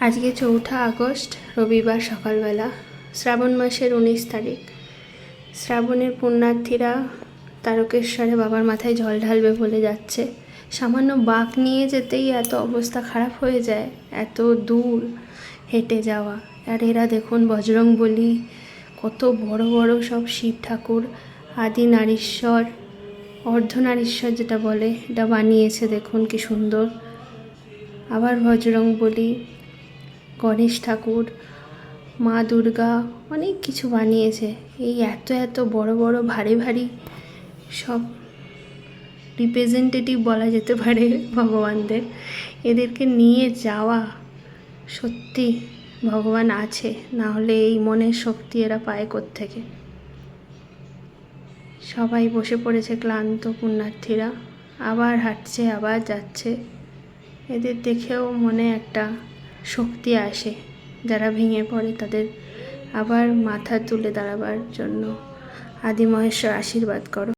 আজকে 4 আগস্ট রবিবার সকালবেলা, শ্রাবণ মাসের 19 তারিখ। শ্রাবণের পুণ্যার্থীরা তারকেশ্বরে বাবার মাথায় জল ঢালবে বলে যাচ্ছে। সামান্য বাঁক নিয়ে যেতেই এত অবস্থা খারাপ হয়ে যায়, এত দূর হেঁটে যাওয়া। আর এরা দেখুন বজরংবলী, কত বড় বড় সব শিব ঠাকুর, আদি নারীশ্বর, অর্ধনারীশ্বর যেটা বলে, এটা বানিয়েছে দেখুন কি সুন্দর। আবার বজরংবলী, গণেশ ঠাকুর, মা দুর্গা, অনেক কিছু বানিয়েছে। এই এত এত বড় বড় ভারী ভারী সব রিপ্রেজেন্টেটিভ বলা যেতে পারে ভগবানদের। এদেরকে নিয়ে যাওয়া, সত্যি ভগবান আছে, না হলে এই মনের শক্তি এরা পায় কোত্থেকে। সবাই বসে পড়েছে ক্লান্ত পুণ্যার্থীরা, আবার হাঁটছে, আবার যাচ্ছে। এদের দেখেও মনে একটা শক্তি আসে, যারা ভেঙে পড়ে তাদের আবার মাথা তুলে দাঁড়াবার জন্য। আদি মহেশ্বর আশীর্বাদ করো।